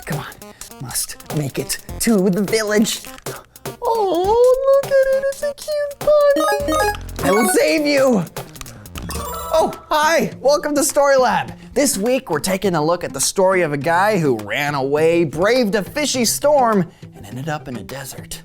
Come on, must make it to the village. Oh, look at it, it's a cute bunny. I will save you. Oh, hi, welcome to Story Lab. This week, we're taking a look at the story of a guy who ran away, braved a fishy storm, and ended up in a desert.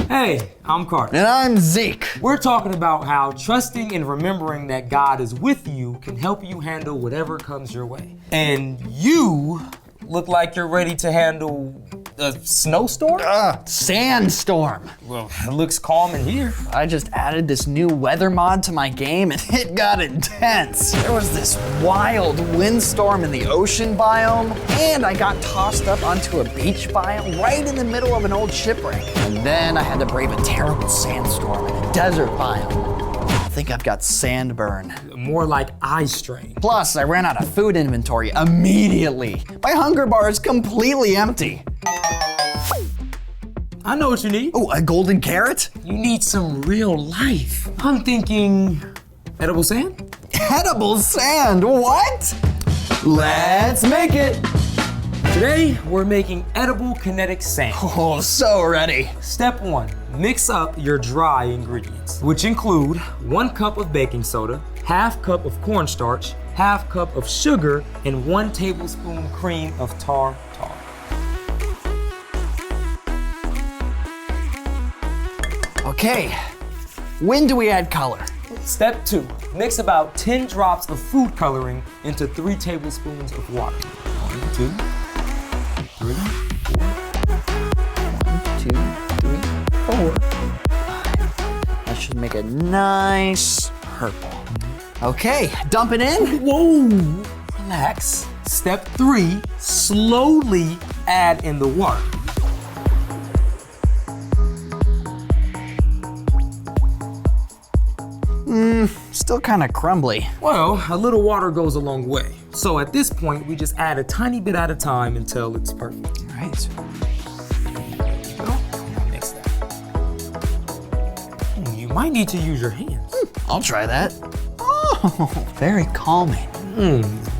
Hey, I'm Carter. And I'm Zeke. We're talking about how trusting and remembering that God is with you can help you handle whatever comes your way. And you look like you're ready to handle a snowstorm? Sandstorm. Well, it looks calm in here. I just added this new weather mod to my game and it got intense. There was this wild windstorm in the ocean biome, and I got tossed up onto a beach biome right in the middle of an old shipwreck. And then I had to brave a terrible sandstorm in a desert biome. I think I've got sandburn. More like eye strain. Plus, I ran out of food inventory immediately. My hunger bar is completely empty. I know what you need. Oh, a golden carrot? You need some real life. I'm thinking edible sand? Edible sand, what? Let's make it. Today, we're making edible kinetic sand. Oh, so ready. Step 1, mix up your dry ingredients, which include 1 cup of baking soda, ½ cup of cornstarch, ½ cup of sugar, and 1 tablespoon cream of tartar. Okay, when do we add color? Step 2, mix about 10 drops of food coloring into 3 tablespoons of water. 1, 2, 3, 4. 1, 2, 3, 4. That should make a nice purple. Okay, dump it in. Whoa, relax. Step 3, slowly add in the water. Still kind of crumbly. Well, a little water goes a long way. So at this point, we just add a tiny bit at a time until it's perfect. All right. Mix that. You might need to use your hands. I'll try that. Oh, very calming.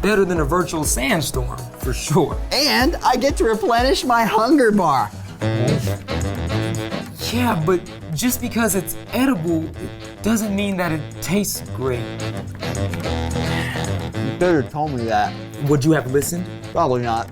Better than a virtual sandstorm, for sure. And I get to replenish my hunger bar. Yeah, but just because it's edible, it doesn't mean that it tastes great. You better told me that. Would you have listened? Probably not.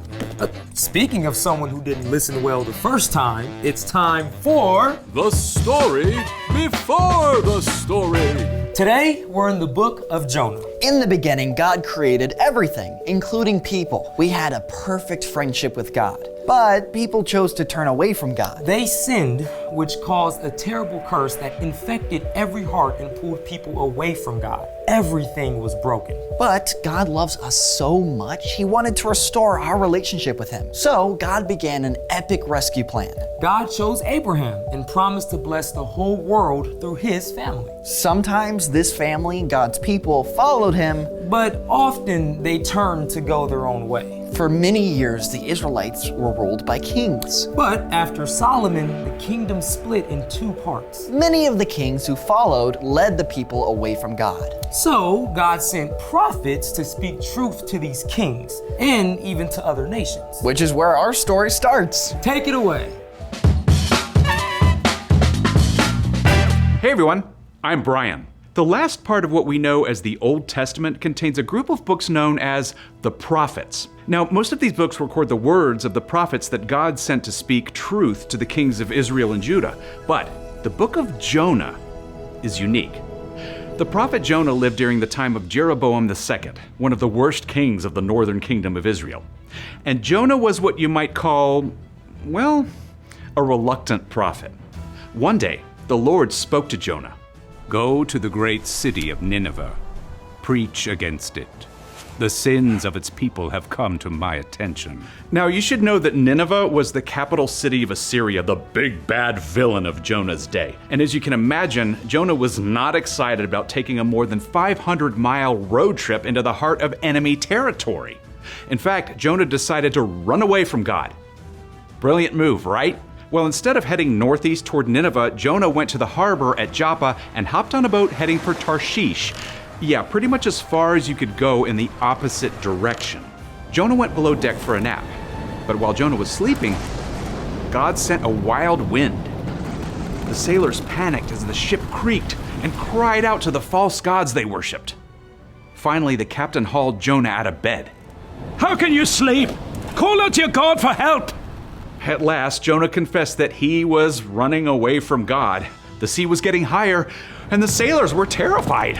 Speaking of someone who didn't listen well the first time, it's time for The story before the story. Today, we're in the book of Jonah. In the beginning, God created everything, including people. We had a perfect friendship with God. But people chose to turn away from God. They sinned, which caused a terrible curse that infected every heart and pulled people away from God. Everything was broken. But God loves us so much, He wanted to restore our relationship with Him. So God began an epic rescue plan. God chose Abraham and promised to bless the whole world through his family. Sometimes this family, God's people, followed Him. But often they turned to go their own way. For many years, the Israelites were ruled by kings. But after Solomon, the kingdom split in 2 parts. Many of the kings who followed led the people away from God. So God sent prophets to speak truth to these kings and even to other nations. Which is where our story starts. Take it away. Hey everyone, I'm Brian. The last part of what we know as the Old Testament contains a group of books known as the prophets. Now, most of these books record the words of the prophets that God sent to speak truth to the kings of Israel and Judah. But the book of Jonah is unique. The prophet Jonah lived during the time of Jeroboam II, one of the worst kings of the northern kingdom of Israel. And Jonah was what you might call, well, a reluctant prophet. One day, the Lord spoke to Jonah. Go to the great city of Nineveh. Preach against it. The sins of its people have come to my attention. Now, you should know that Nineveh was the capital city of Assyria, the big bad villain of Jonah's day. And as you can imagine, Jonah was not excited about taking a more than 500-mile road trip into the heart of enemy territory. In fact, Jonah decided to run away from God. Brilliant move, right? Well, instead of heading northeast toward Nineveh, Jonah went to the harbor at Joppa and hopped on a boat heading for Tarshish. Yeah, pretty much as far as you could go in the opposite direction. Jonah went below deck for a nap. But while Jonah was sleeping, God sent a wild wind. The sailors panicked as the ship creaked and cried out to the false gods they worshipped. Finally, the captain hauled Jonah out of bed. How can you sleep? Call out to your God for help! At last, Jonah confessed that he was running away from God. The sea was getting higher, and the sailors were terrified.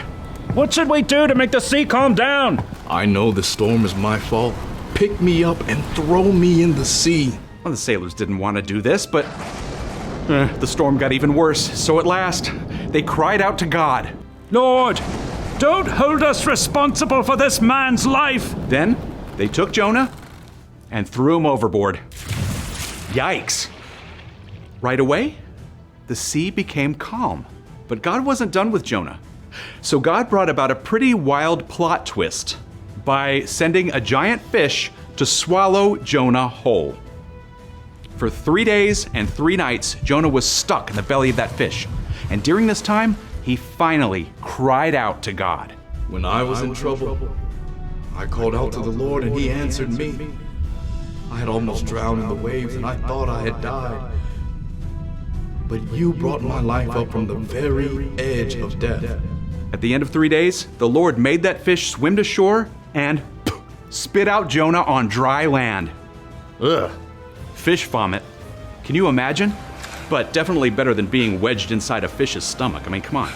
What should we do to make the sea calm down? I know the storm is my fault. Pick me up and throw me in the sea. Well, the sailors didn't want to do this, but the storm got even worse. So at last, they cried out to God. Lord, don't hold us responsible for this man's life. Then they took Jonah and threw him overboard. Yikes. Right away, the sea became calm. But God wasn't done with Jonah. So God brought about a pretty wild plot twist by sending a giant fish to swallow Jonah whole. For 3 days and 3 nights, Jonah was stuck in the belly of that fish. And during this time, he finally cried out to God. When I was in trouble, I called out to the Lord and he answered me. I had almost drowned in the waves and I thought I had died. But you brought my life up from the very edge of death. At the end of 3 days, the Lord made that fish swim to shore and spit out Jonah on dry land. Ugh. Fish vomit. Can you imagine? But definitely better than being wedged inside a fish's stomach. I mean, come on.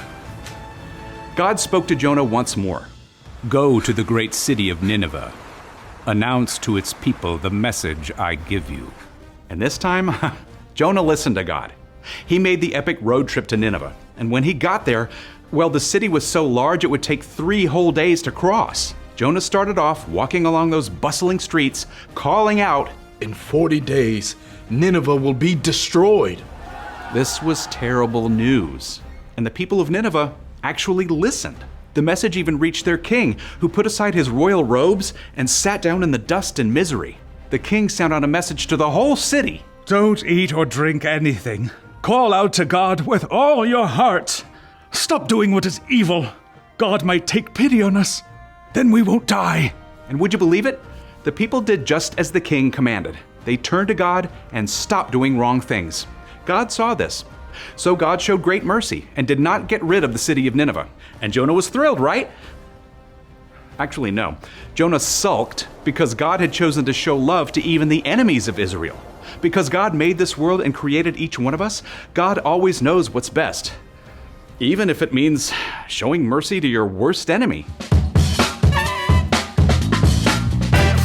God spoke to Jonah once more. Go to the great city of Nineveh. Announce to its people the message I give you. And this time, Jonah listened to God. He made the epic road trip to Nineveh. And when he got there, well, the city was so large it would take 3 whole days to cross. Jonah started off walking along those bustling streets, calling out, In 40 days, Nineveh will be destroyed. This was terrible news. And the people of Nineveh actually listened. The message even reached their king, who put aside his royal robes and sat down in the dust in misery. The king sent out a message to the whole city. Don't eat or drink anything. Call out to God with all your heart. Stop doing what is evil. God might take pity on us. Then we won't die. And would you believe it? The people did just as the king commanded. They turned to God and stopped doing wrong things. God saw this. So God showed great mercy and did not get rid of the city of Nineveh. And Jonah was thrilled, right? Actually, no. Jonah sulked because God had chosen to show love to even the enemies of Israel. Because God made this world and created each one of us, God always knows what's best. Even if it means showing mercy to your worst enemy.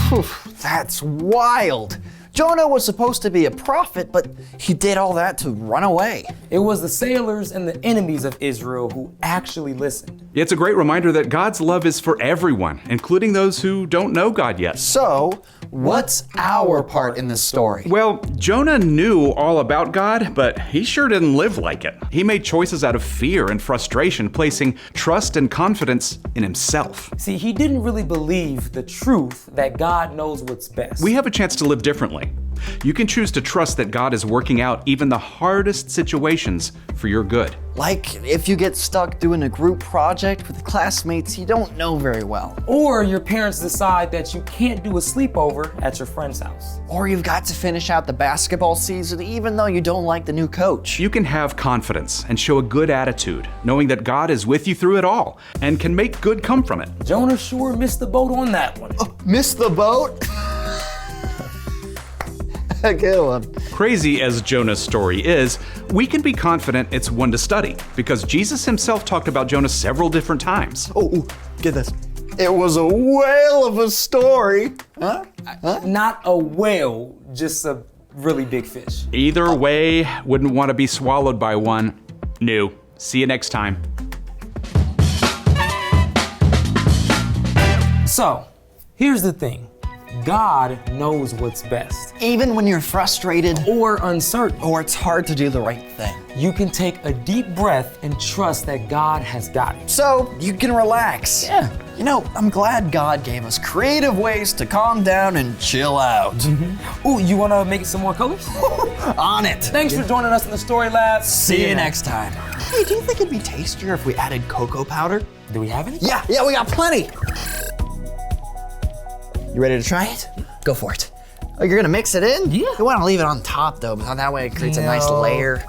Whew, that's wild. Jonah was supposed to be a prophet, but he did all that to run away. It was the sailors and the enemies of Israel who actually listened. It's a great reminder that God's love is for everyone, including those who don't know God yet. So, what's our part in this story? Well, Jonah knew all about God, but he sure didn't live like it. He made choices out of fear and frustration, placing trust and confidence in himself. See, he didn't really believe the truth that God knows what's best. We have a chance to live differently. You can choose to trust that God is working out even the hardest situations for your good. Like if you get stuck doing a group project with classmates you don't know very well. Or your parents decide that you can't do a sleepover at your friend's house. Or you've got to finish out the basketball season even though you don't like the new coach. You can have confidence and show a good attitude, knowing that God is with you through it all and can make good come from it. Jonah sure missed the boat on that one. Missed the boat? A good one. Crazy as Jonah's story is, we can be confident it's one to study because Jesus himself talked about Jonah several different times. Oh, get this. It was a whale of a story. Huh? Not a whale, just a really big fish. Either way, wouldn't want to be swallowed by one. No. See you next time. So, here's the thing. God knows what's best. Even when you're frustrated Or uncertain. or it's hard to do the right thing. You can take a deep breath and trust that God has got it. So you can relax. Yeah, You know, I'm glad God gave us creative ways to calm down and chill out. Ooh, you wanna make some more colors? On it. Thanks for joining us in the story lab. See you next time. Hey, do you think it'd be tastier if we added cocoa powder? Do we have any? Yeah, we got plenty. You ready to try it? Go for it. Oh, you're gonna mix it in? Yeah. You wanna leave it on top though, because that way it creates a nice layer.